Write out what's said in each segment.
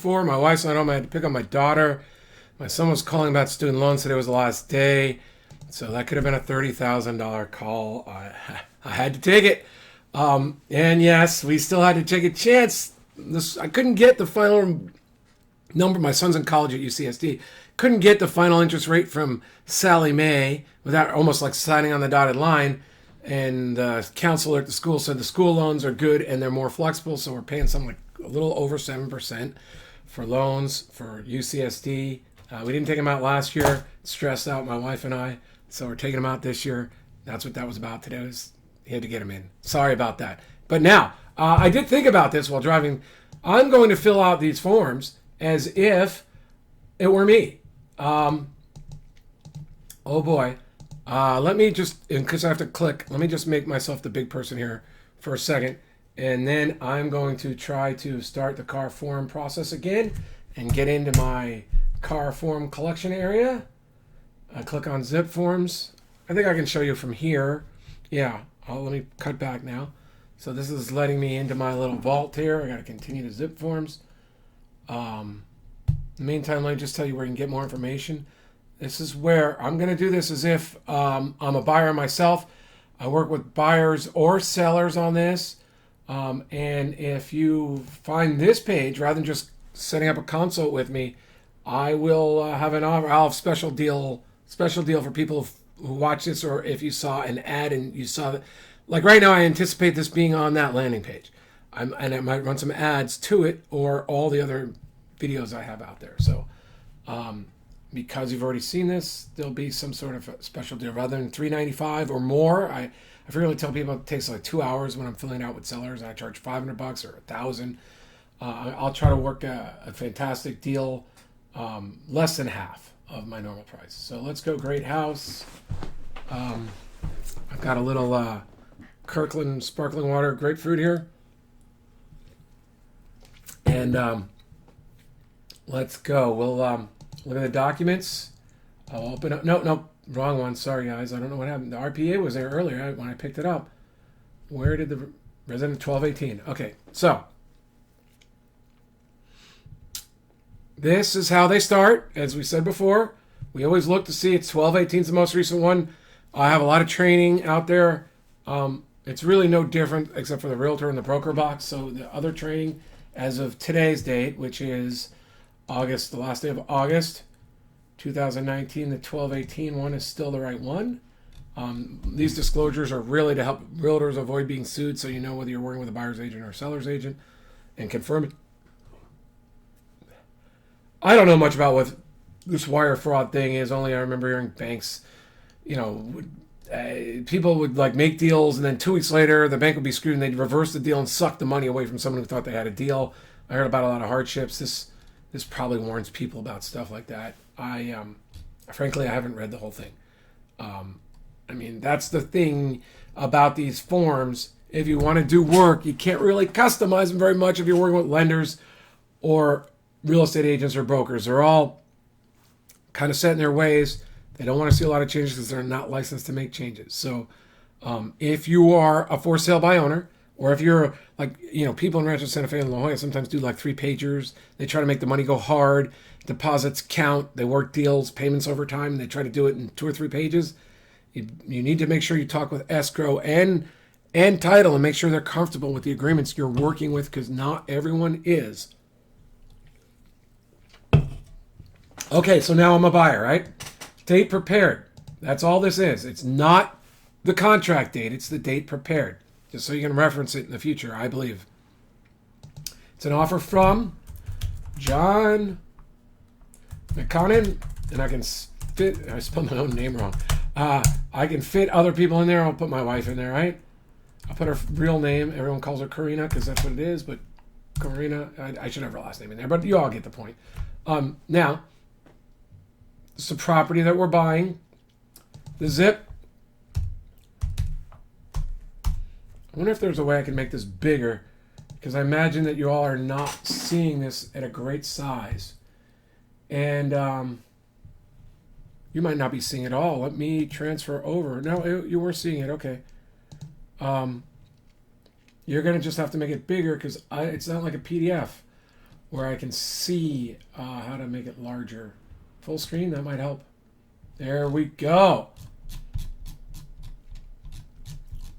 before. My wife's not home. I had to pick up my daughter. My son was calling about student loans. Today was the last day. So that could have been a $30,000 call. I had to take it. And yes, we still had to take a chance. I couldn't get the final number. My son's in college at UCSD. Couldn't get the final interest rate from Sally Mae without almost like signing on the dotted line. And the counselor at the school said the school loans are good and they're more flexible. So we're paying something like a little over 7% for loans for UCSD. We didn't take them out last year. Stressed out, my wife and I. So we're taking them out this year. That's what that was about today. He had to get them in. Sorry about that. But now, I did think about this while driving. I'm going to fill out these forms as if it were me. Oh boy. Let me just, because I have to click, let me just make myself the big person here for a second. And then I'm going to try to start the car form process again and get into my car form collection area. I click on zip forms. I think I can show you from here. Yeah, let me cut back now. So this is letting me into my little vault here. I got to continue to zip forms. In the meantime, let me just tell you where you can get more information. This is where I'm going to do this as if I'm a buyer myself. I work with buyers or sellers on this. And if you find this page, rather than just setting up a consult with me, I will have an offer. I'll have special deal for people who watch this, or if you saw an ad and you saw that. Like right now, I anticipate this being on that landing page. And I might run some ads to it or all the other videos I have out there. So because you've already seen this, there'll be some sort of a special deal. Rather than $395 or more, I frequently tell people it takes like 2 hours when I'm filling out with sellers. I charge $500 or $1,000. I'll try to work a fantastic deal, less than half of my normal price. So let's go Great House. I've got a little Kirkland sparkling water grapefruit here. And let's go. We'll look at the documents. I'll open up. No, wrong one. Sorry, guys. I don't know what happened. The RPA was there earlier when I picked it up. Where did the resident 1218? Okay, so this is how they start. As we said before, we always look to see it's 1218 is the most recent one. I have a lot of training out there. It's really no different except for the realtor and the broker box. So the other training as of today's date, which is August, the last day of August 2019, the 1218 one is still the right one. These disclosures are really to help realtors avoid being sued, so you know whether you're working with a buyer's agent or a seller's agent, and confirm it. I don't know much about what this wire fraud thing is. Only I remember hearing banks, people would like make deals, and then 2 weeks later the bank would be screwed and they'd reverse the deal and suck the money away from someone who thought they had a deal. I heard about a lot of hardships. This probably warns people about stuff like that. Frankly, I haven't read the whole thing. That's the thing about these forms. If you want to do work, you can't really customize them very much if you're working with lenders or real estate agents or brokers. They're all kind of set in their ways. They don't want to see a lot of changes because they're not licensed to make changes. So if you are a for sale by owner, or if you're like, people in Rancho Santa Fe and La Jolla sometimes do like 3-pagers. They try to make the money go hard. Deposits count. They work deals, payments over time. They try to do it in 2 or 3 pages. You need to make sure you talk with escrow and title and make sure they're comfortable with the agreements you're working with, because not everyone is. Okay, so now I'm a buyer, right? Date prepared. That's all this is. It's not the contract date. It's the date prepared. Just so you can reference it in the future, I believe. It's an offer from John McConnin, and I can fit, I spelled my own name wrong. I can fit other people in there. I'll put my wife in there, right? I'll put her real name. Everyone calls her Karina because that's what it is, but Karina, I should have her last name in there, but you all get the point. Now, it's a property that we're buying. The zip. I wonder if there's a way I can make this bigger, because I imagine that you all are not seeing this at a great size. And you might not be seeing it all. Let me transfer over. No, you were seeing it. Okay. You're going to just have to make it bigger because it's not like a PDF. where I can see how to make it larger. Full screen, that might help. There we go.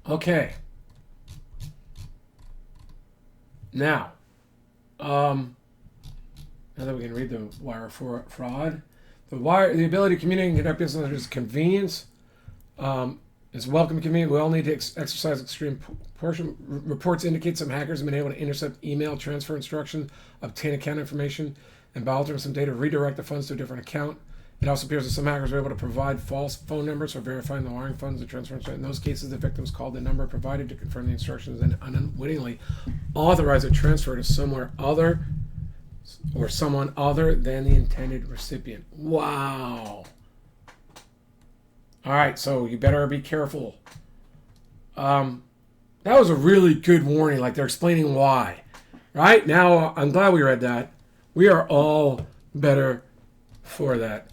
Okay. Now that we can read the wire for fraud, the ability to communicate and conduct business is convenience. It's welcome and convenient. We all need to exercise extreme portion. Reports indicate some hackers have been able to intercept email transfer instructions, obtain account information, and by altering some data, redirect the funds to a different account. It also appears that some hackers are able to provide false phone numbers for verifying the wiring funds and transfer instructions. In those cases, the victims called the number provided to confirm the instructions and unwittingly authorize a transfer to somewhere other or someone other than the intended recipient. Wow. All right, so you better be careful. That was a really good warning, like they're explaining why. Right? Now, I'm glad we read that. We are all better for that.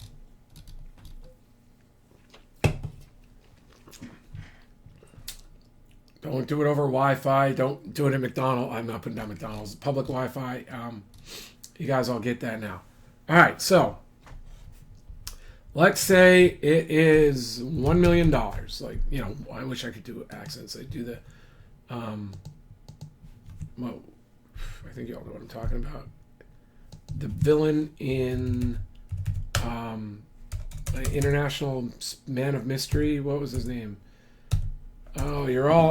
Don't do it over Wi-Fi. Don't do it at McDonald's. I'm not putting down McDonald's. Public Wi-Fi. You guys all get that now. All right, so let's say it is $1 million. Like, I wish I could do accents. I do the, well, I think you all know what I'm talking about. The villain in International Man of Mystery. What was his name? Oh,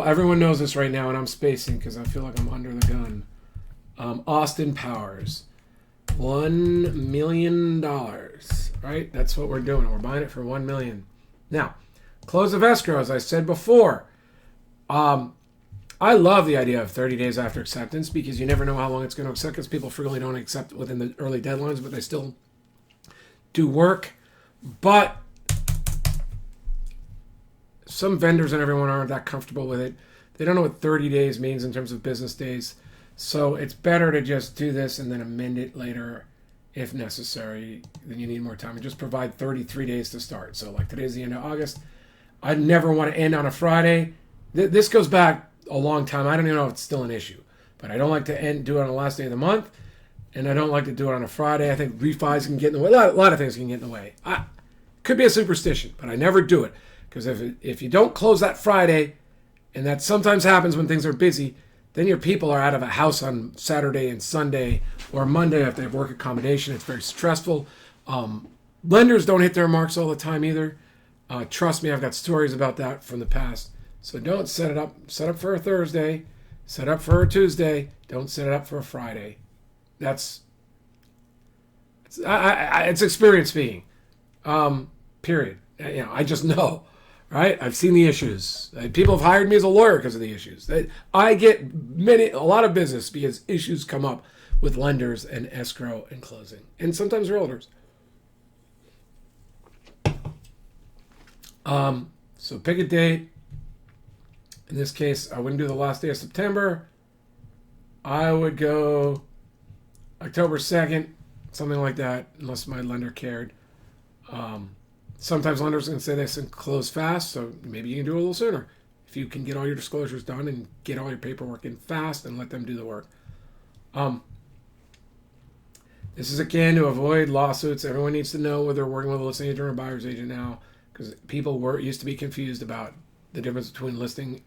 everyone knows this right now, and I'm spacing because I feel like I'm under the gun. Austin Powers. $1 million, right? That's what we're doing. We're buying it for $1 million. Now, close of escrow, as I said before. I love the idea of 30 days after acceptance because you never know how long it's going to accept because people frequently don't accept within the early deadlines, but they still do work. But some vendors and everyone aren't that comfortable with it. They don't know what 30 days means in terms of business days. So it's better to just do this and then amend it later if necessary. Then you need more time. And just provide 33 days to start. So like today's the end of August. I never want to end on a Friday. This goes back a long time. I don't even know if it's still an issue. But I don't like to do it on the last day of the month. And I don't like to do it on a Friday. I think refis can get in the way. A lot of things can get in the way. Could be a superstition, but I never do it. Because if you don't close that Friday, and that sometimes happens when things are busy, then your people are out of a house on Saturday and Sunday or Monday if they have work accommodation. It's very stressful. Lenders don't hit their marks all the time either. Trust me, I've got stories about that from the past. So don't set it up. Set up for a Thursday. Set up for a Tuesday. Don't set it up for a Friday. It's experience speaking. Period. I just know. Right? I've seen the issues. People have hired me as a lawyer because of the issues. I get a lot of business because issues come up with lenders and escrow and closing, and sometimes realtors. So pick a date. In this case, I wouldn't do the last day of September. I would go October 2nd, something like that, unless my lender cared. Sometimes lenders can say they can close fast, so maybe you can do it a little sooner. If you can get all your disclosures done and get all your paperwork in fast and let them do the work. This is again to avoid lawsuits. Everyone needs to know whether they're working with a listing agent or a buyer's agent now, because people used to be confused about the difference between listing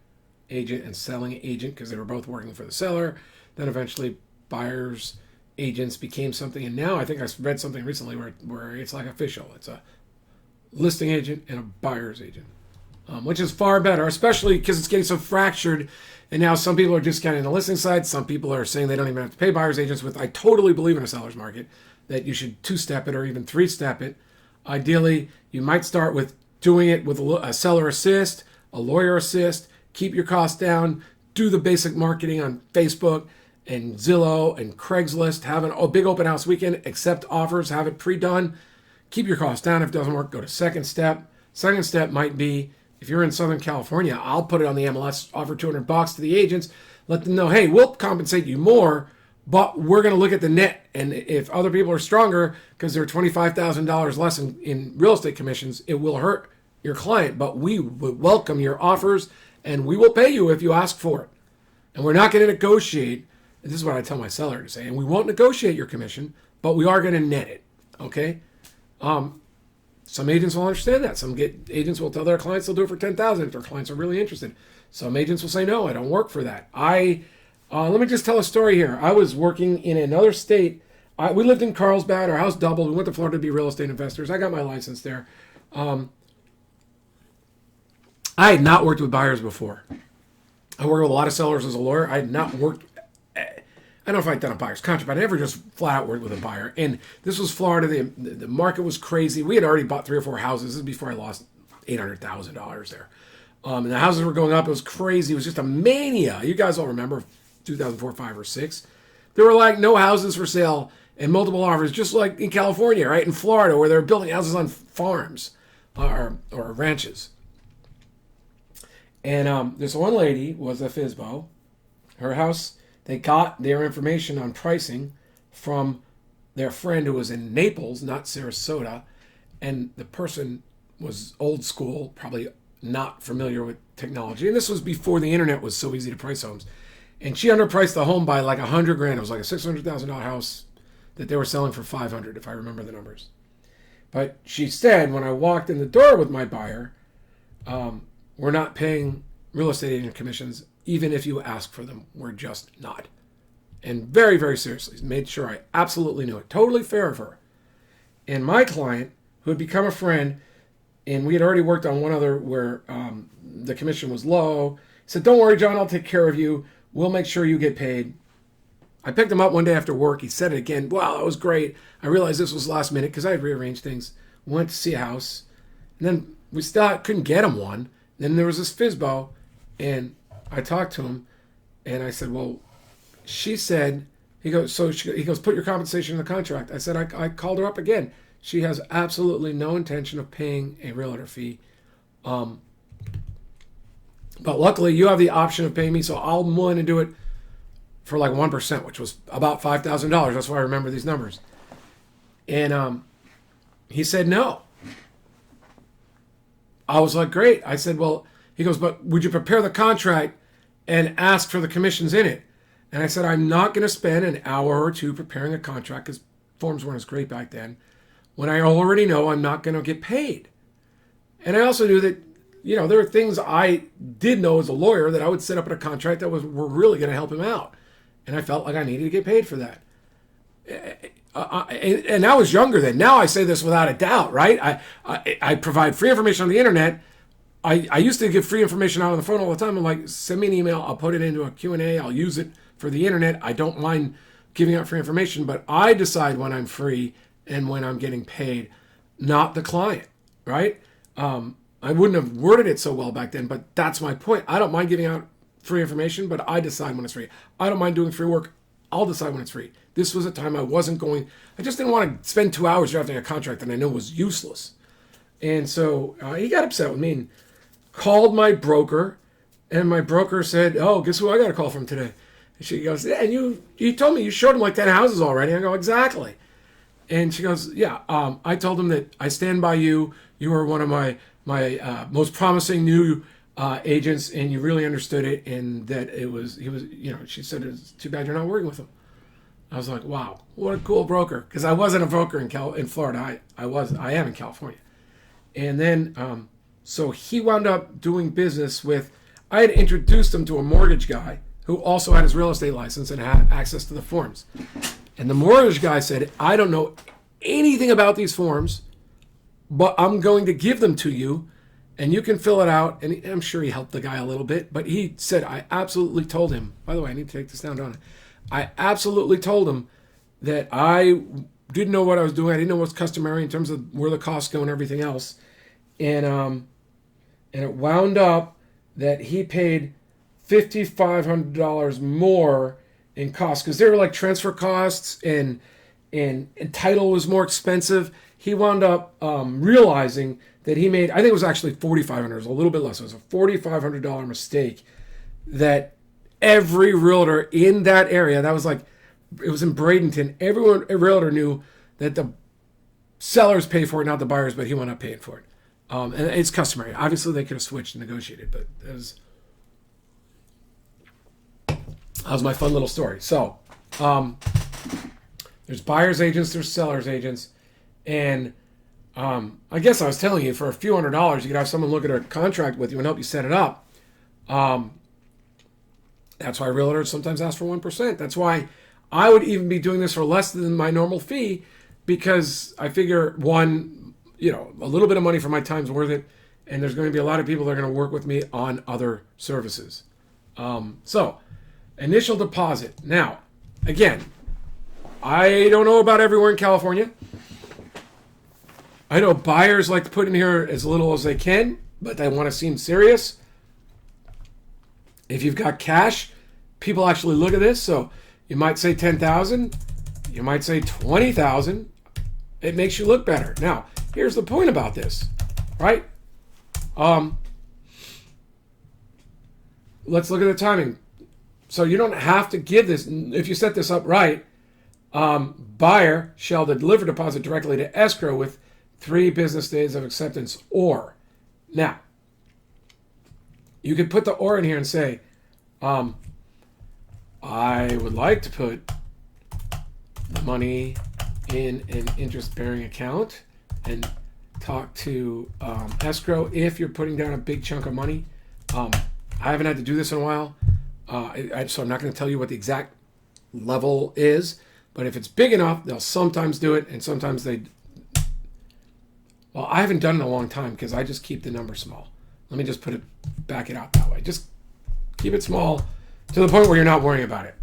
agent and selling agent because they were both working for the seller. Then eventually buyer's agents became something, and now I think I read something recently where it's like official. It's a listing agent and a buyer's agent, which is far better, especially because it's getting so fractured. And now some people are discounting the listing side. Some people are saying they don't even have to pay buyer's agents. I totally believe in a seller's market that you should two-step it or even three-step it. Ideally, you might start with doing it with a seller assist, a lawyer assist, keep your costs down, do the basic marketing on Facebook and Zillow and Craigslist, have a big open house weekend, accept offers, have it pre-done. Keep your costs down. If it doesn't work, go to second step. Second step might be, if you're in Southern California, I'll put it on the MLS, offer $200 to the agents, let them know, hey, we'll compensate you more, but we're going to look at the net. And if other people are stronger because they're $25,000 less in real estate commissions, it will hurt your client. But we would welcome your offers, and we will pay you if you ask for it. And we're not going to negotiate This is what I tell my seller to say, and we won't negotiate your commission, but we are going to net it. Okay. Some agents will understand that. Agents will tell their clients they'll do it for $10,000 if their clients are really interested. Some agents will say, no, I don't work for that. Let me just tell a story here. I was working in another state. We lived in Carlsbad. Our house doubled. We went to Florida to be real estate investors. I got my license there. I had not worked with buyers before. I worked with a lot of sellers as a lawyer. I had not worked, I don't know if I'd done a buyer's contract, but I never just flat out worked with a buyer. And this was Florida. The market was crazy. We had already bought 3 or 4 houses. This is before I lost $800,000 there. And the houses were going up. It was crazy. It was just a mania. You guys all remember 2004, 5, or 6. There were like no houses for sale and multiple offers, just like in California, right? In Florida, where they're building houses on farms or ranches. And this one lady was a FSBO. Her house, they got their information on pricing from their friend who was in Naples, not Sarasota. And the person was old school, probably not familiar with technology. And this was before the internet was so easy to price homes. And she underpriced the home by like $100,000. It was like a $600,000 house that they were selling for $500,000, if I remember the numbers. But she said, when I walked in the door with my buyer, we're not paying real estate agent commissions, even if you ask for them. We're just not. And very, very seriously, made sure I absolutely knew it. Totally fair of her. And my client, who had become a friend, and we had already worked on one other where the commission was low, said, don't worry, John, I'll take care of you. We'll make sure you get paid. I picked him up one day after work. He said it again. Wow, that was great. I realized this was last minute because I had rearranged things. We went to see a house. And then we still couldn't get him one. Then there was this FSBO. And I talked to him. And I said, well, she said, he goes, put your compensation in the contract. I said, I called her up again. She has absolutely no intention of paying a realtor fee. But luckily, you have the option of paying me, so I'm willing to do it for like 1%, which was about $5,000. That's why I remember these numbers. And he said no. I was like, great. I said, well, he goes, but would you prepare the contract and ask for the commissions in it? And I said, I'm not going to spend an hour or two preparing a contract because forms weren't as great back then when I already know I'm not going to get paid. And I also knew that, you know, there are things I did know as a lawyer that I would set up in a contract that were really going to help him out. And I felt like I needed to get paid for that. And I was younger then. Now I say this without a doubt, right? I provide free information on the internet. I used to give free information out on the phone all the time. I'm like, send me an email. I'll put it into a Q&A. I'll use it for the internet. I don't mind giving out free information, but I decide when I'm free and when I'm getting paid, not the client, right? I wouldn't have worded it so well back then, but that's my point. I don't mind giving out free information, but I decide when it's free. I don't mind doing free work. I'll decide when it's free. This was a time I just didn't want to spend 2 hours drafting a contract that I know was useless. And so he got upset with me and called my broker, and my broker said, oh, guess who I got a call from today? And she goes, yeah, and you told me you showed him like 10 houses already. I go, exactly. And she goes, yeah, I told him that I stand by you. You are one of my most promising new agents, and you really understood it, and that he was, she said, it's too bad you're not working with him. I was like, wow, what a cool broker. Because I wasn't a broker in Florida. I am in California. And then, so he wound up doing business with, I had introduced him to a mortgage guy who also had his real estate license and had access to the forms. And the mortgage guy said, I don't know anything about these forms, but I'm going to give them to you and you can fill it out. And I'm sure he helped the guy a little bit, but he said, I absolutely told him, by the way, I need to take this down, don't I? I absolutely told him that I didn't know what I was doing. I didn't know what's customary in terms of where the costs go and everything else. And it wound up that he paid $5,500 more in costs because they were like transfer costs and title was more expensive. He wound up realizing that he made, I think it was actually $4,500, it was a little bit less. It was a $4,500 mistake that every realtor in that area, that was like, it was in Bradenton, every realtor knew that the sellers pay for it, not the buyers, but he wound up paying for it. And it's customary. Obviously, they could have switched and negotiated, but it was. How's my fun little story? So, there's buyer's agents, there's seller's agents, and I guess I was telling you, for a few $100s, you could have someone look at a contract with you and help you set it up. That's why realtors sometimes ask for 1%. That's why I would even be doing this for less than my normal fee, because I figure, one, a little bit of money for my time's worth it, and there's going to be a lot of people that are going to work with me on other services. So, initial deposit. Now, again, I don't know about everywhere in California. I know buyers like to put in here as little as they can, but they want to seem serious. If you've got cash, people actually look at this. So you might say 10,000, you might say 20,000. It makes you look better. Now, here's the point about this, right? Let's look at the timing. So you don't have to give this. If you set this up right, buyer shall deliver deposit directly to escrow with 3 business days of acceptance, or. Now, you could put the or in here and say, I would like to put the money in an interest-bearing account and talk to escrow if you're putting down a big chunk of money. I haven't had to do this in a while, so I'm not going to tell you what the exact level is, but if it's big enough, they'll sometimes do it, and sometimes they... Well, I haven't done it in a long time because I just keep the number small. Let me just back it out that way. Just keep it small to the point where you're not worrying about it.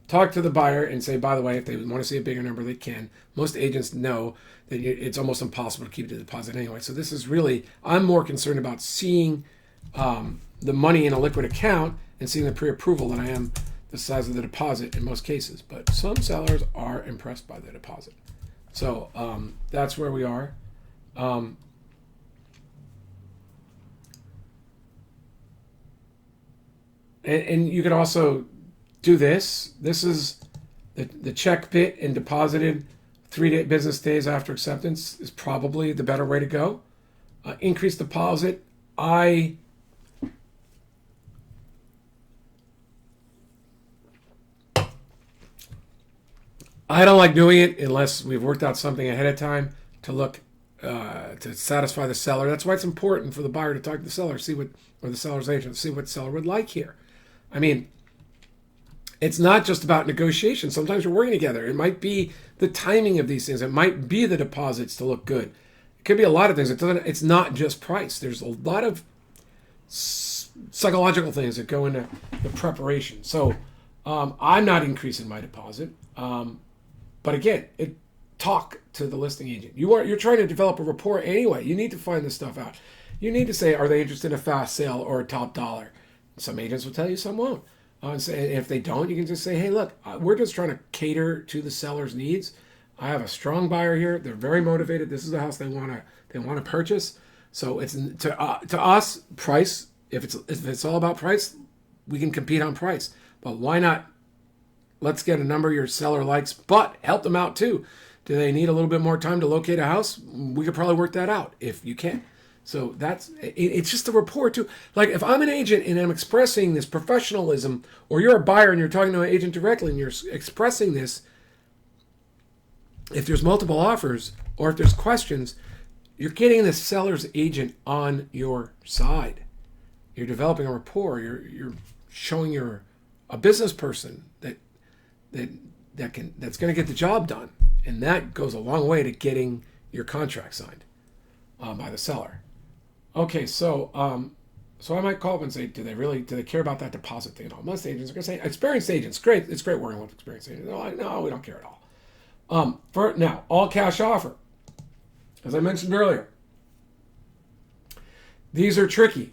Talk to the buyer and say, by the way, if they want to see a bigger number, they can. Most agents know that it's almost impossible to keep the deposit anyway. So this is really, I'm more concerned about seeing the money in a liquid account and seeing the pre-approval than I am the size of the deposit in most cases. But some sellers are impressed by the deposit. So that's where we are. And you can also do this. This is the check bit and deposited 3 business days after acceptance is probably the better way to go. Increase deposit. I don't like doing it unless we've worked out something ahead of time to look to satisfy the seller. That's why it's important for the buyer to talk to the seller, or the seller's agent, see what the seller would like here. I mean, it's not just about negotiation. Sometimes we're working together. It might be the timing of these things. It might be the deposits to look good. It could be a lot of things. It's not just price. There's a lot of psychological things that go into the preparation. So I'm not increasing my deposit. But again, talk to the listing agent. You're trying to develop a rapport anyway. You need to find this stuff out. You need to say, are they interested in a fast sale or a top dollar? Some agents will tell you, some won't. If they don't, you can just say, hey, look, we're just trying to cater to the seller's needs. I have a strong buyer here. They're very motivated. This is the house they want to purchase. So it's to us, price. If it's all about price, we can compete on price. But why not? Let's get a number your seller likes, but help them out too. Do they need a little bit more time to locate a house? We could probably work that out if you can. So it's just a rapport too. Like if I'm an agent and I'm expressing this professionalism, or you're a buyer and you're talking to an agent directly and you're expressing this, if there's multiple offers or if there's questions, you're getting the seller's agent on your side. You're developing a rapport. You're showing you're a business person that's going to get the job done, and that goes a long way to getting your contract signed by the seller. Okay, so I might call up and say, do they care about that deposit thing at all? Most agents are going to say, experienced agents, great, it's great working with experienced agents. They're like, no, we don't care at all. Now, all cash offer, as I mentioned earlier, these are tricky.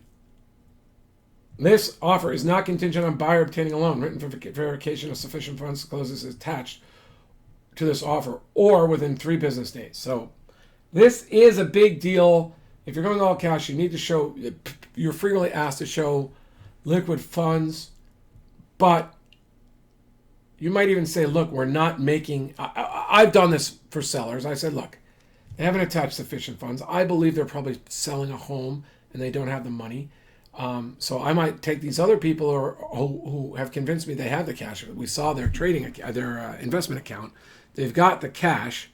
This offer is not contingent on buyer obtaining a loan. Written verification of sufficient funds to close is attached to this offer or within 3 business days. So this is a big deal. If you're going all cash, you need to show, you're frequently asked to show liquid funds, but you might even say, look, we're not making, I've done this for sellers. I said, look, they haven't attached sufficient funds. I believe they're probably selling a home and they don't have the money. So I might take these other people who have convinced me they have the cash. We saw their their investment account. They've got the cash.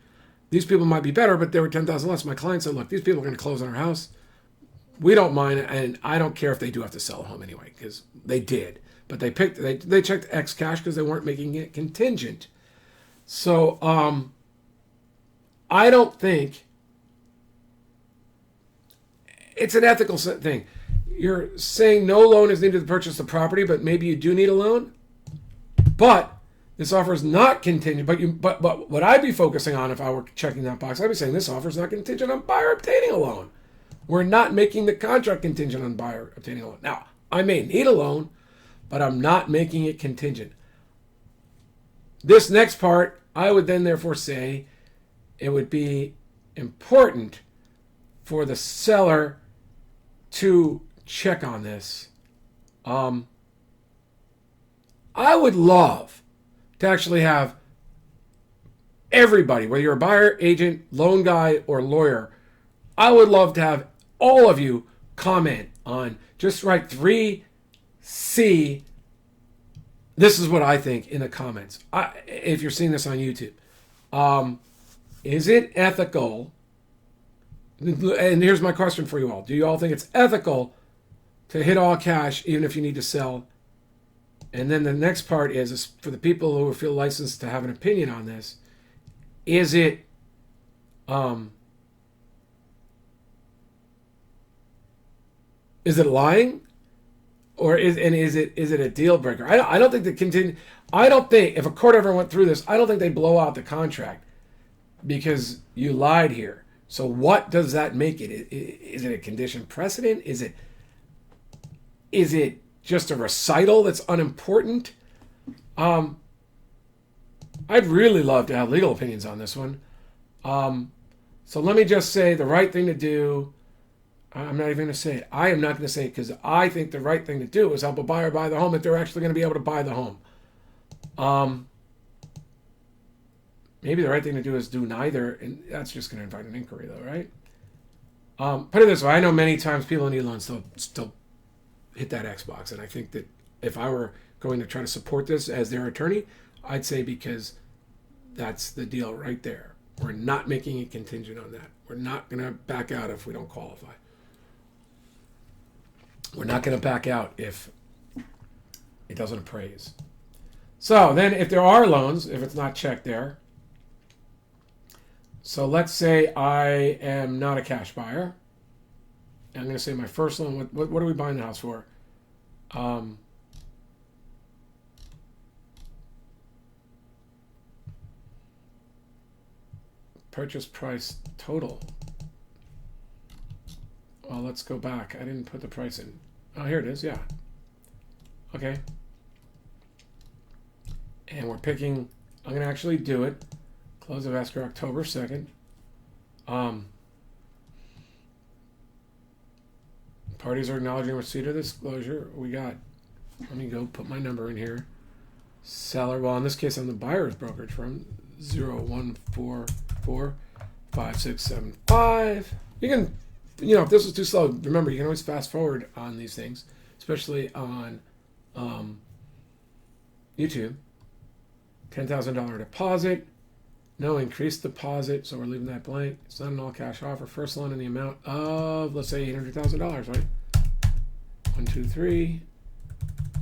These people might be better, but they were 10,000 less. My client said, "Look, these people are going to close on our house. We don't mind, and I don't care if they do have to sell a home anyway, because they did. But they checked X cash because they weren't making it contingent. So I don't think it's an ethical thing. You're saying no loan is needed to purchase the property, but maybe you do need a loan. But this offer is not contingent. But what I'd be focusing on if I were checking that box, I'd be saying this offer is not contingent on buyer obtaining a loan. We're not making the contract contingent on buyer obtaining a loan. Now, I may need a loan, but I'm not making it contingent. This next part, I would then therefore say it would be important for the seller to check on this. I would love to actually have everybody, whether you're a buyer, agent, loan guy, or lawyer, I would love to have all of you comment on, just write 3C. This is what I think in the comments. If you're seeing this on YouTube, is it ethical? And here's my question for you all. Do you all think it's ethical to hit all cash even if you need to sell? And then the next part is for the people who feel licensed to have an opinion on this. Is it lying, or is it a deal breaker? I don't think I don't think if a court ever went through this, I don't think they blow out the contract because you lied here. So what does that make it? Is it a condition precedent? Is it just a recital that's unimportant? I'd really love to have legal opinions on this one. So let me just say the right thing to do. I'm not even going to say it. I am not going to say it because I think the right thing to do is help a buyer buy the home if they're actually going to be able to buy the home. Maybe the right thing to do is do neither, and that's just going to invite an inquiry, though, right? Put it this way: I know many times people who need loans still hit that X box, and I think that if I were going to try to support this as their attorney, I'd say because that's the deal right there. We're not making it contingent on that. We're not going to back out if we don't qualify. We're not going to back out if it doesn't appraise. So then if there are loans, if it's not checked there, so let's say I am not a cash buyer. I'm going to say my first loan, what are we buying the house for? Purchase price total. Well, let's go back. I didn't put the price in. Oh, here it is. Yeah. Okay. And we're picking, I'm going to actually do it. Close of escrow October 2nd. Parties are acknowledging receipt of disclosure. We got, let me go put my number in here. Seller, well, in this case, I'm the buyer's brokerage firm. 01445675. You can, if this was too slow, remember, you can always fast forward on these things, especially on YouTube. $10,000 deposit. No increased deposit, so we're leaving that blank. It's not an all-cash offer. First loan in the amount of, let's say, $800,000, right? 1, 2, 3.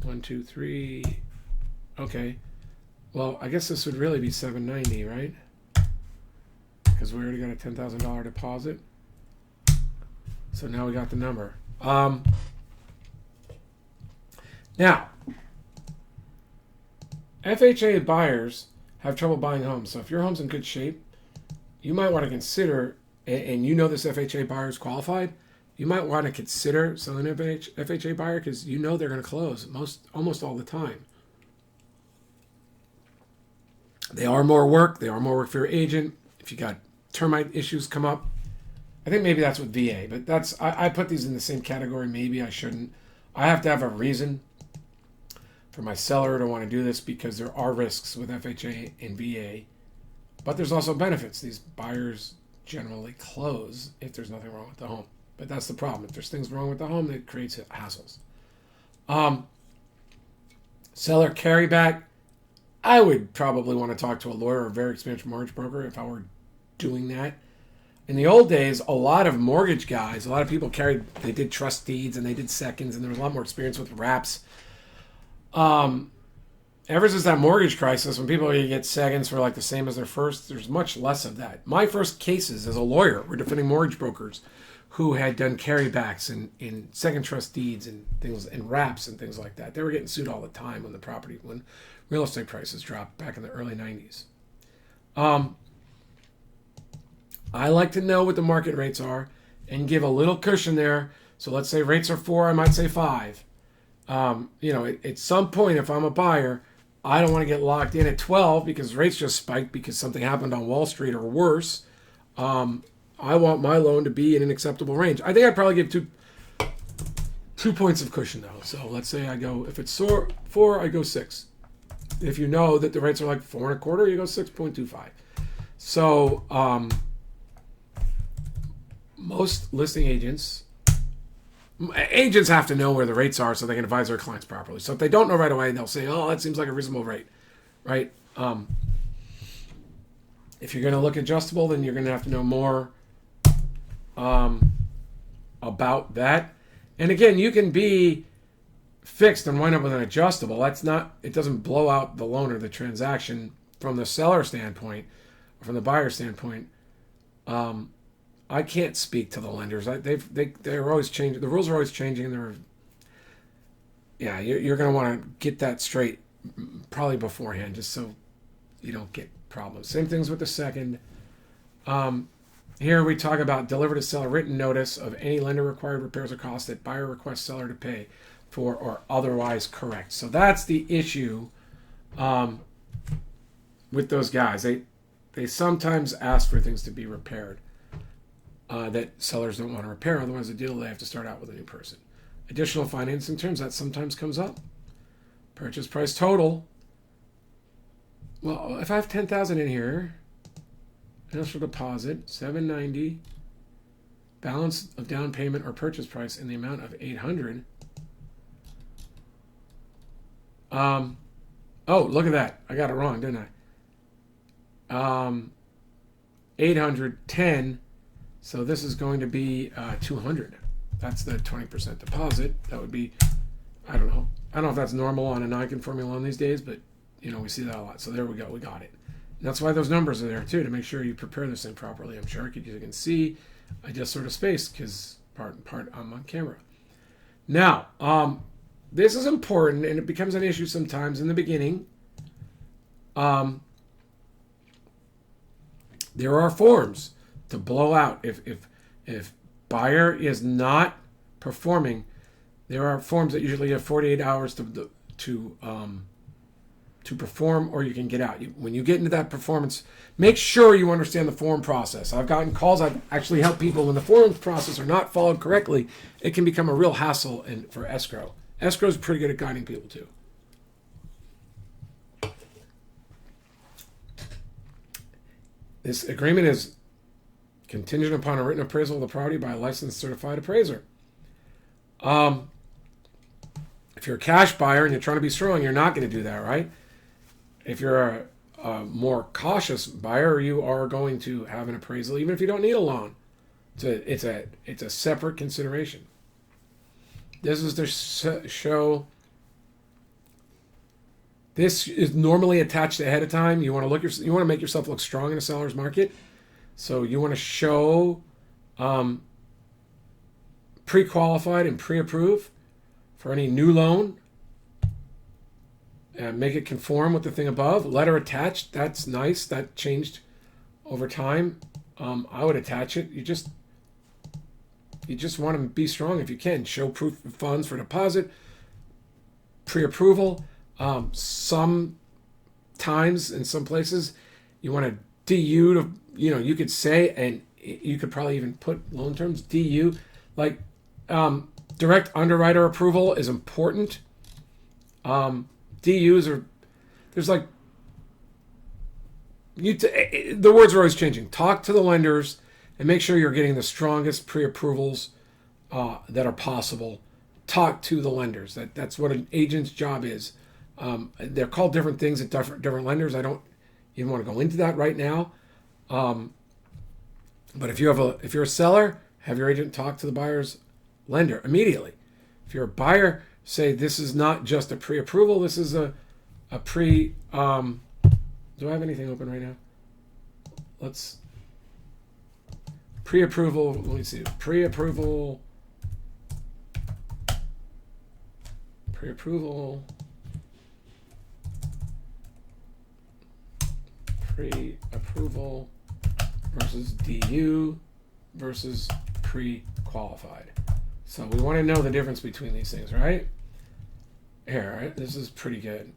1, 2, 3. Okay. Well, I guess this would really be $790, right? Because we already got a $10,000 deposit. So now we got the number. Now, FHA buyers have trouble buying homes. So if your home's in good shape, you might want to consider, and this FHA buyer is qualified, you might want to consider selling an FHA buyer because they're going to close almost all the time. They are more work. They are more work for your agent. If you got termite issues come up, I think maybe that's with VA, but I put these in the same category. Maybe I shouldn't. I have to have a reason for my seller to want to do this because there are risks with FHA and VA, but there's also benefits. These buyers generally close if there's nothing wrong with the home. But that's the problem. If there's things wrong with the home, that creates hassles. Seller carryback. I would probably want to talk to a lawyer or a very experienced mortgage broker if I were doing that. In the old days, a lot of mortgage guys, a lot of people they did trust deeds and they did seconds, and there was a lot more experience with wraps. Ever since that mortgage crisis, when people get seconds for like the same as their first, there's much less of that. My first cases as a lawyer were defending mortgage brokers who had done carrybacks in second trust deeds and things and wraps and things like that. They were getting sued all the time when real estate prices dropped back in the early 90s. I like to know what the market rates are and give a little cushion there. So let's say rates are 4, I might say 5. At some point, if I'm a buyer, I don't want to get locked in at 12 because rates just spiked because something happened on Wall Street or worse. I want my loan to be in an acceptable range. I think I'd probably give 2 points of cushion though. So let's say if it's 4, I go 6. If you know that the rates are like 4.25, you go 6.25. So most listing agents have to know where the rates are so they can advise their clients properly. So if they don't know right away, they'll say, "Oh, that seems like a reasonable rate," right? If you're going to look adjustable, then you're going to have to know more about that. And again, you can be fixed and wind up with an adjustable. It doesn't blow out the loan or the transaction from the seller standpoint or from the buyer standpoint. I can't speak to the lenders. They're always changing. The rules are always changing. You're going to want to get that straight probably beforehand, just so you don't get problems. Same things with the second. Here we talk about deliver to seller written notice of any lender required repairs or costs that buyer requests seller to pay for or otherwise correct. So that's the issue with those guys. They sometimes ask for things to be repaired that sellers don't want to repair. Otherwise, the deal they have to start out with a new person. Additional financing terms, that sometimes comes up. Purchase price total. Well, if I have $10,000 in here, initial deposit $790, balance of down payment or purchase price in the amount of $800. Oh, look at that! I got it wrong, didn't I? 810. So this is going to be 200. That's the 20% deposit. That would be, I don't know if that's normal on a non-conforming loan these days, but we see that a lot. So there we go, we got it. And that's why those numbers are there too, to make sure you prepare this thing properly. I'm sure you can see I just sort of spaced because part I'm on camera. Now, this is important, and it becomes an issue sometimes in the beginning. There are forms to blow out. If buyer is not performing, there are forms that usually have 48 hours to perform, or you can get out. When you get into that performance, make sure you understand the form process. I've gotten calls. I've actually helped people when the forms process are not followed correctly. It can become a real hassle for escrow. Escrow is pretty good at guiding people too. This agreement is contingent upon a written appraisal of the property by a licensed certified appraiser. If you're a cash buyer and you're trying to be strong, you're not going to do that, right? If you're a more cautious buyer, you are going to have an appraisal, even if you don't need a loan. It's a separate consideration. This is to show. This is normally attached ahead of time. You want to make yourself look strong in a seller's market. So you want to show pre-qualified and pre-approved for any new loan. And make it conform with the thing above. Letter attached. That's nice. That changed over time. I would attach it. You just want to be strong if you can. Show proof of funds for deposit. Pre-approval. Sometimes in some places you want a DU to, you could say, and you could probably even put loan terms, DU, like direct underwriter approval is important. DUs are, there's like, the words are always changing. Talk to the lenders and make sure you're getting the strongest pre-approvals that are possible. Talk to the lenders. That's what an agent's job is. They're called different things at different lenders. I don't even want to go into that right now. But if you're a seller, have your agent talk to the buyer's lender immediately. If you're a buyer, say this is not just a pre-approval. This is a pre. Do I have anything open right now? Let's pre-approval. Let me see. Pre-approval. Pre-approval. Pre-approval versus DU versus pre-qualified. So we want to know the difference between these things, right? Here, right? This is pretty good.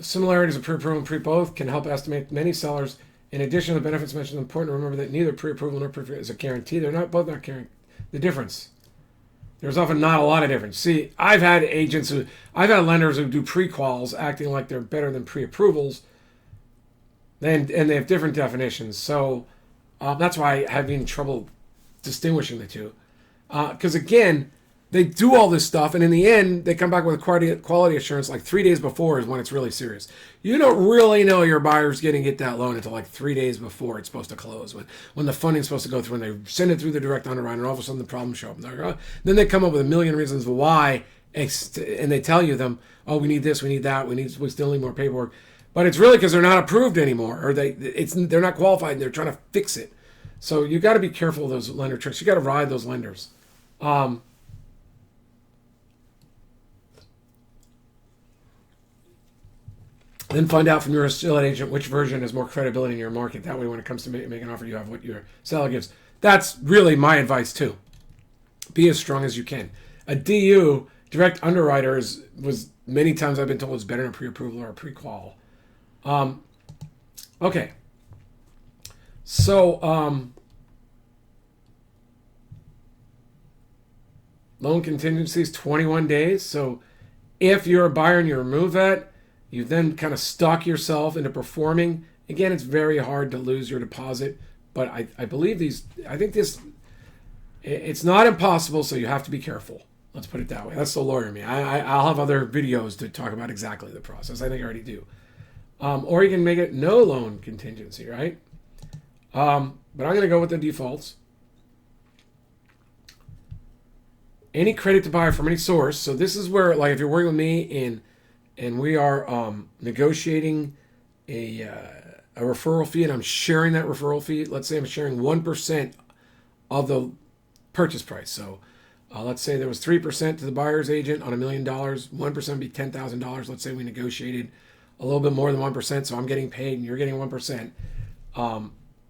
Similarities of pre-approval and pre-both can help estimate many sellers. In addition to the benefits mentioned, it's important to remember that neither pre-approval nor pre-approval is a guarantee. They're not both not guaranteed. The difference. There's often not a lot of difference. See, I've had lenders who do pre-quals acting like they're better than pre-approvals, and they have different definitions. So that's why I have trouble distinguishing the two. Because again, they do all this stuff, and in the end, they come back with quality assurance like 3 days before is when it's really serious. You don't really know your buyer's going to get that loan until like 3 days before it's supposed to close, when the funding's supposed to go through, and they send it through the direct underwriter, and all of a sudden the problems show up. Then they come up with a million reasons why, and they tell you them, oh, we need this, we need that, we still need more paperwork. But it's really because they're not approved anymore, or they're not qualified, and they're trying to fix it. So you got to be careful of those lender tricks. You got to ride those lenders. Then find out from your estate agent which version has more credibility in your market. That way, when it comes to make an offer, you have what your seller gives. That's really my advice too. Be as strong as you can. A DU, direct underwriter, was many times I've been told it's better than a pre-approval or a pre-qual. Okay. So, loan contingencies, 21 days. So if you're a buyer and you remove that, you then kind of stock yourself into performing. Again, it's very hard to lose your deposit, but I believe it's not impossible, so you have to be careful. Let's put it that way. That's the lawyer in me. I'll have other videos to talk about exactly the process. I think I already do. Or you can make it no loan contingency, right? But I'm going to go with the defaults. Any credit to buyer from any source. So this is where, like, if you're working with me and we are negotiating a referral fee, and I'm sharing that referral fee. Let's say I'm sharing 1% of the purchase price. So let's say there was 3% to the buyer's agent on $1 million. 1% would be $10,000. Let's say we negotiated a little bit more than 1%, so I'm getting paid and you're getting 1%.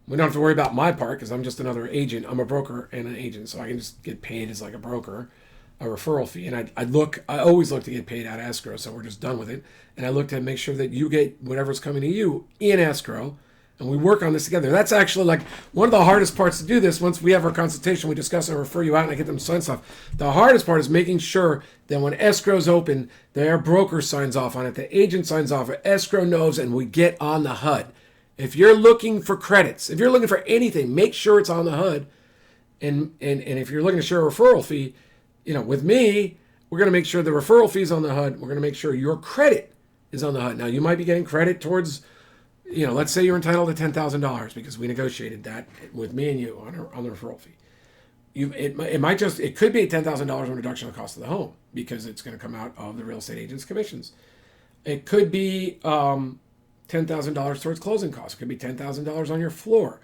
We don't have to worry about my part because I'm just another agent. I'm a broker and an agent, so I can just get paid as like a broker, a referral fee. And I always look to get paid out of escrow, so we're just done with it. And I look to make sure that you get whatever's coming to you in escrow, and we work on this together. That's actually like one of the hardest parts to do this. Once we have our consultation, we discuss and refer you out, and I get them to sign stuff. The hardest part is making sure that when escrow's open, their broker signs off on it, the agent signs off, escrow knows, and we get on the HUD. If you're looking for credits, if you're looking for anything, make sure it's on the HUD. And if you're looking to share a referral fee, with me, we're going to make sure the referral fee is on the HUD. We're going to make sure your credit is on the HUD. Now, you might be getting credit towards, let's say you're entitled to $10,000 because we negotiated that with me and you on the referral fee. It could be a $10,000 reduction in the cost of the home because it's going to come out of the real estate agent's commissions. It could be $10,000 towards closing costs. It could be $10,000 on your floor.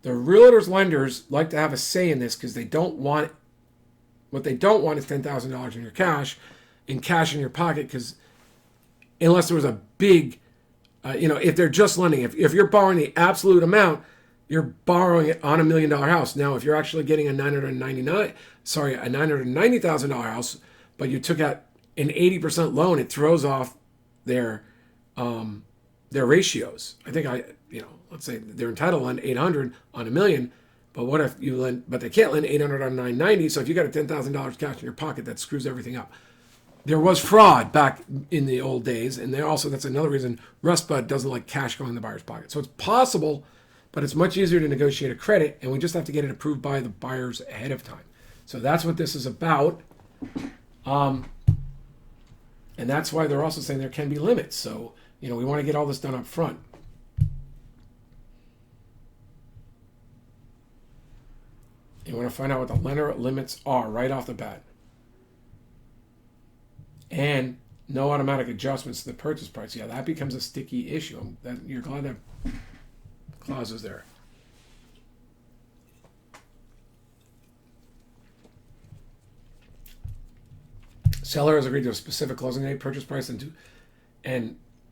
The realtors lenders like to have a say in this because they don't want. What they don't want is $10,000 in your cash in your pocket, because unless there was a big, if they're just lending, if you're borrowing the absolute amount, you're borrowing it on $1 million house. Now, if you're actually getting a $990,000 house, but you took out an 80% loan, it throws off their ratios. I think let's say they're entitled to lend 800 on $1 million. But what if you lend? But they can't lend 800 on 990. So if you got a $10,000 cash in your pocket, that screws everything up. There was fraud back in the old days, and that's another reason RustBud doesn't like cash going in the buyer's pocket. So it's possible but it's much easier to negotiate a credit, and we just have to get it approved by the buyers ahead of time. So that's what this is about. And that's why they're also saying there can be limits. So, we want to get all this done up front. You want to find out what the lender limits are right off the bat. And no automatic adjustments to the purchase price. Yeah, that becomes a sticky issue. You're glad that clause is there. Seller has agreed to a specific closing date, purchase price, and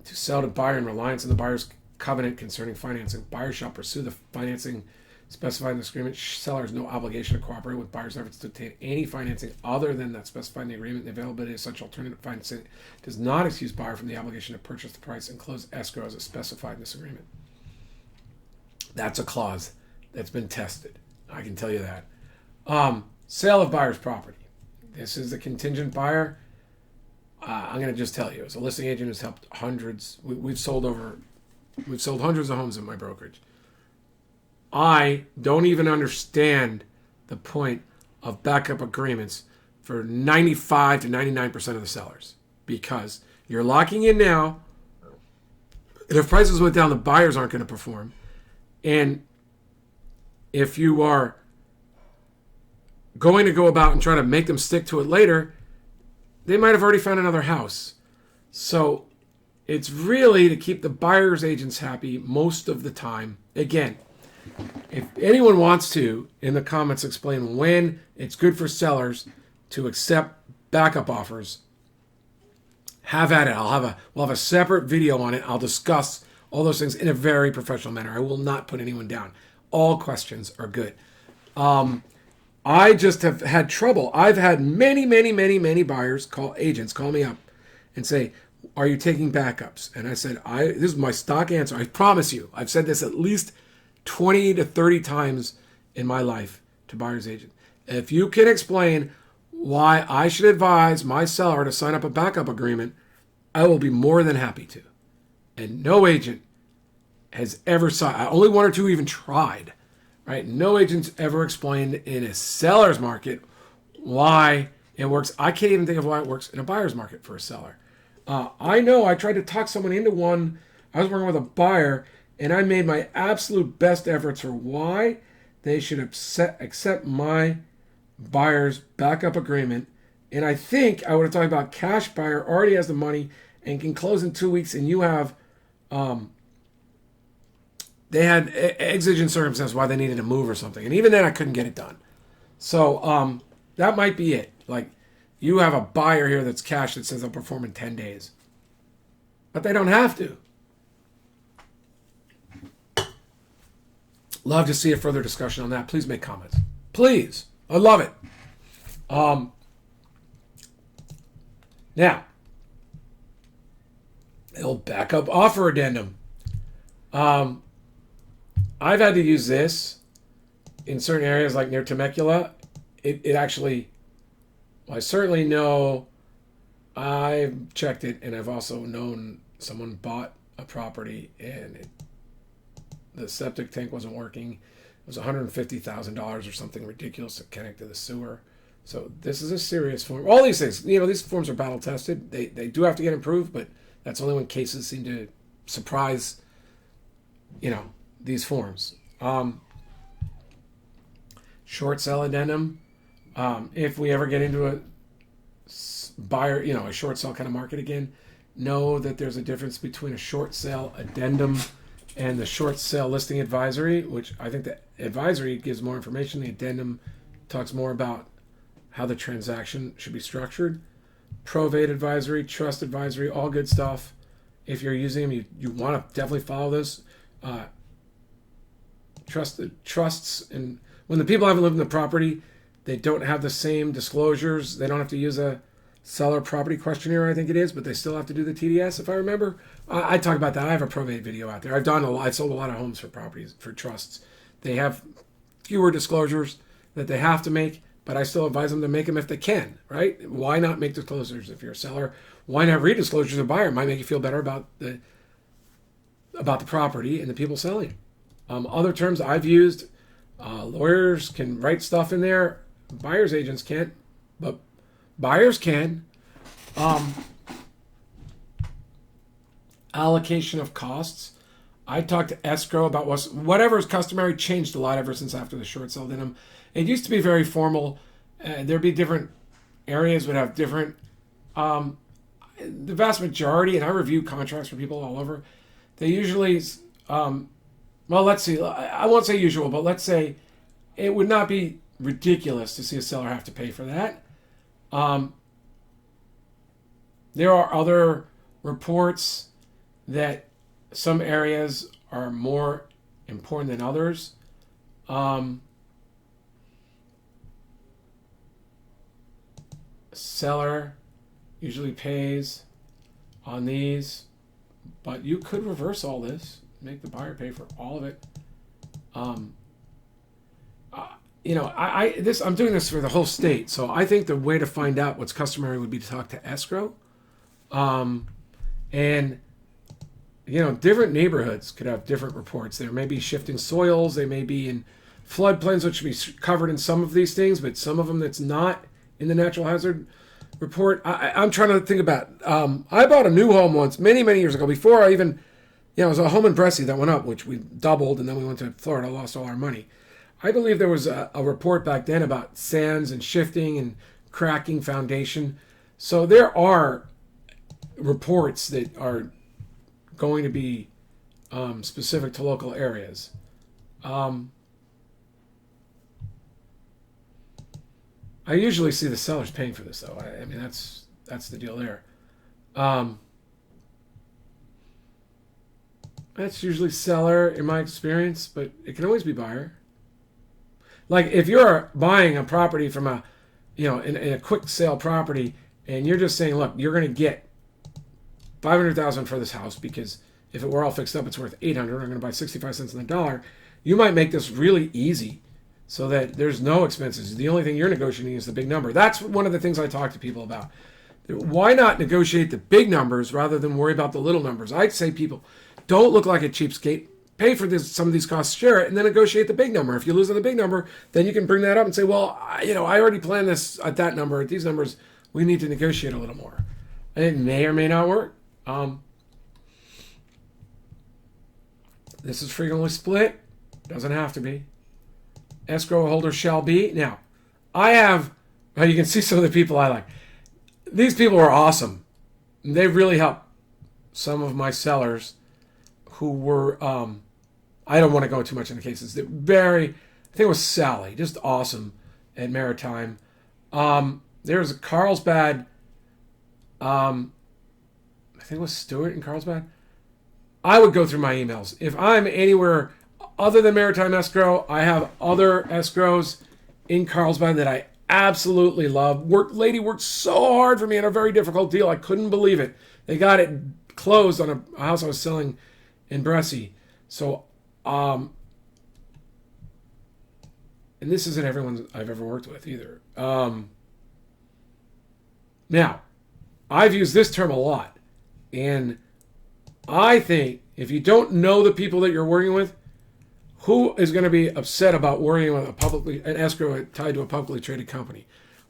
to sell to buyer in reliance on the buyer's covenant concerning financing. Buyer shall pursue the financing specified in the agreement. Seller has no obligation to cooperate with buyer's efforts to obtain any financing other than that specified in the agreement. The availability of such alternative financing does not excuse buyer from the obligation to purchase the price and close escrow as specified in this agreement. That's a clause that's been tested. I can tell you that. Sale of buyer's property. This is the contingent buyer. I'm going to just tell you, as a listing agent who's helped hundreds, we've sold hundreds of homes in my brokerage. I don't even understand the point of backup agreements for 95 to 99% of the sellers, because you're locking in now, and if prices went down, the buyers aren't going to perform. And if you are going to go about and try to make them stick to it later, they might have already found another house. So it's really to keep the buyer's agents happy most of the time. Again, if anyone wants to, in the comments, explain when it's good for sellers to accept backup offers, have at it. We'll have a separate video on it. I'll discuss all those things in a very professional manner. I will not put anyone down. All questions are good. I just have had trouble. I've had many buyers agents call me up and say, "Are you taking backups?" And I said, this is my stock answer. I promise you, I've said this at least 20 to 30 times in my life to buyer's agents. If you can explain why I should advise my seller to sign up a backup agreement, I will be more than happy to. And no agent has ever signed. Only one or two even tried. Right? No agent's ever explained in a seller's market why it works. I can't even think of why it works in a buyer's market for a seller. I know I tried to talk someone into one. I was working with a buyer, and I made my absolute best efforts for why they should accept my buyer's backup agreement. And I think I would have talked about cash buyer already has the money and can close in 2 weeks, and you have they had exigent circumstances why they needed to move or something. And even then, I couldn't get it done. So that might be it. Like, you have a buyer here that's cash that says they'll perform in 10 days. But they don't have to. Love to see a further discussion on that. Please make comments. Please. I love it. Now, the old backup offer addendum. I've had to use this in certain areas like near Temecula. It actually, well, I certainly know, I've checked it, and I've also known someone bought a property and the septic tank wasn't working. It was $150,000 or something ridiculous to connect to the sewer. So this is a serious form. All these things, these forms are battle tested. They do have to get improved, but that's only when cases seem to surprise, these forms. Short sale addendum. If we ever get into a buyer, a short sale kind of market again, know that there's a difference between a short sale addendum and the short sale listing advisory, which I think the advisory gives more information. The addendum talks more about how the transaction should be structured. Probate advisory, trust advisory, all good stuff. If you're using them, you want to definitely follow this. Trusts, and when the people haven't lived in the property, they don't have the same disclosures. They don't have to use a seller property questionnaire, I think it is, but they still have to do the TDS, if I remember. I talk about that. I have a probate video out there. I've sold a lot of homes for properties, for trusts. They have fewer disclosures that they have to make, but I still advise them to make them if they can, right? Why not make disclosures if you're a seller? Why not read disclosures to a buyer? It might make you feel better about the property and the people selling. Other terms I've used, lawyers can write stuff in there. Buyer's agents can't, but buyers can. Allocation of costs. I talked to Escrow about whatever is customary changed a lot ever since after the short sale did them. It used to be very formal. There'd be different areas would have different. The vast majority, and I review contracts for people all over. They usually, well, let's see. I won't say usual, but let's say it would not be ridiculous to see a seller have to pay for that. There are other reports that some areas are more important than others. Seller usually pays on these, but you could reverse all this, make the buyer pay for all of it. I'm doing this for the whole state, so I think the way to find out what's customary would be to talk to Escrow. And different neighborhoods could have different reports. There may be shifting soils. They may be in floodplains, which should be covered in some of these things, but some of them that's not in the natural hazard report. I'm trying to think about. I bought a new home once, many, many years ago, before I even, it was a home in Brescia that went up, which we doubled, and then we went to Florida, lost all our money. I believe there was a report back then about sands and shifting and cracking foundation. So there are reports that are going to be specific to local areas. I usually see the sellers paying for this, though. I mean, that's the deal there. That's usually seller in my experience, but it can always be buyer. Like if you're buying a property from in a quick sale property, and you're just saying, look, you're going to get $500,000 for this house because if it were all fixed up, it's worth $800. I'm going to buy 65 cents on the dollar. You might make this really easy so that there's no expenses. The only thing you're negotiating is the big number. That's one of the things I talk to people about. Why not negotiate the big numbers rather than worry about the little numbers? I'd say people, don't look like a cheapskate. Pay for some of these costs, share it, and then negotiate the big number. If you lose on the big number, then you can bring that up and say, well, I already planned this at that number. At these numbers, we need to negotiate a little more. And it may or may not work. This is frequently split. Doesn't have to be. Escrow holder shall be. Now, you can see some of the people I like. These people are awesome. They really helped some of my sellers who were, I don't want to go too much into cases. I think it was Sally, just awesome at Maritime. There's a Carlsbad, I think it was Stewart in Carlsbad. I would go through my emails. If I'm anywhere other than Maritime Escrow, I have other escrows in Carlsbad that I absolutely love. Lady worked so hard for me on a very difficult deal. I couldn't believe it. They got it closed on a house I was selling in Brescia. So, and this isn't everyone I've ever worked with either. Now, I've used this term a lot. And I think if you don't know the people that you're working with, who is going to be upset about worrying with an escrow tied to a publicly traded company?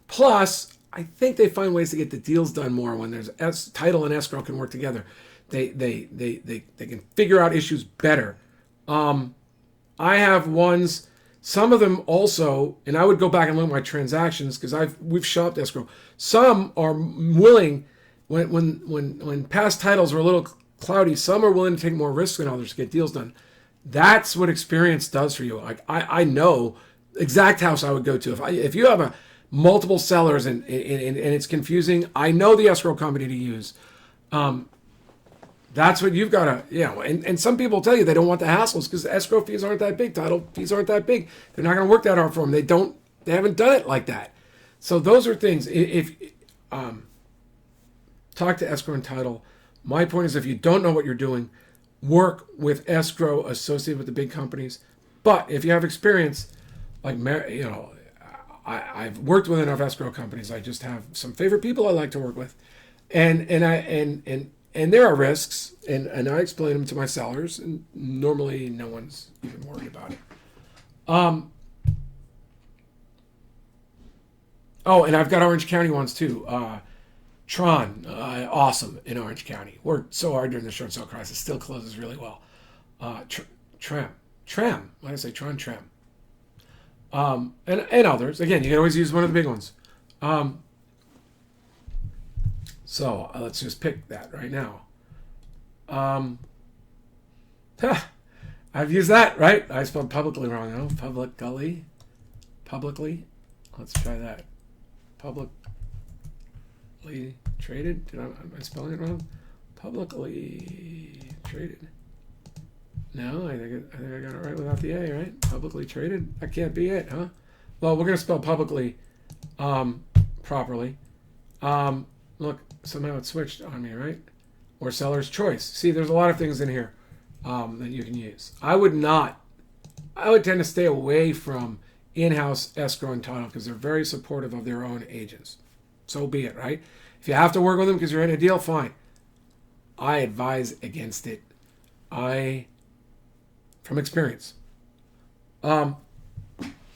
Plus, I think they find ways to get the deals done more when there's title and escrow can work together. They can figure out issues better. I have ones, some of them also, and I would go back and look at my transactions because we've shopped escrow. Some are willing when past titles are a little cloudy. Some are willing to take more risks than others to get deals done. That's what experience does for you. Like I know exact house I would go to if you have multiple sellers and it's confusing. I know the escrow company to use. That's what you've got to, and some people tell you they don't want the hassles because the escrow fees aren't that big, title fees aren't that big. They're not going to work that hard for them. They haven't done it like that. So those are things. If talk to escrow and title. My point is, if you don't know what you're doing, work with escrow associated with the big companies. But if you have experience, like I've worked with enough escrow companies. I just have some favorite people I like to work with, and And there are risks, and I explain them to my sellers, and normally no one's even worried about it. Oh, and I've got Orange County ones too. Tron, awesome in Orange County. Worked so hard during the short sale crisis. Still closes really well. Tram. Why did I say Tron? Tram. And others. Again, you can always use one of the big ones. So let's just pick that right now. I've used that, right? I spelled publicly wrong. No, publicly. Let's try that. Publicly traded. Am I spelling it wrong? Publicly traded. No, I think I got it right without the A, right? Publicly traded. That can't be it, huh? Well, we're gonna spell publicly properly. Look, somehow it switched on me, right? Or seller's choice. See, there's a lot of things in here that you can use. I would tend to stay away from in-house escrow and title because they're very supportive of their own agents. So be it, right? If you have to work with them because you're in a deal, fine. I advise against it. From experience.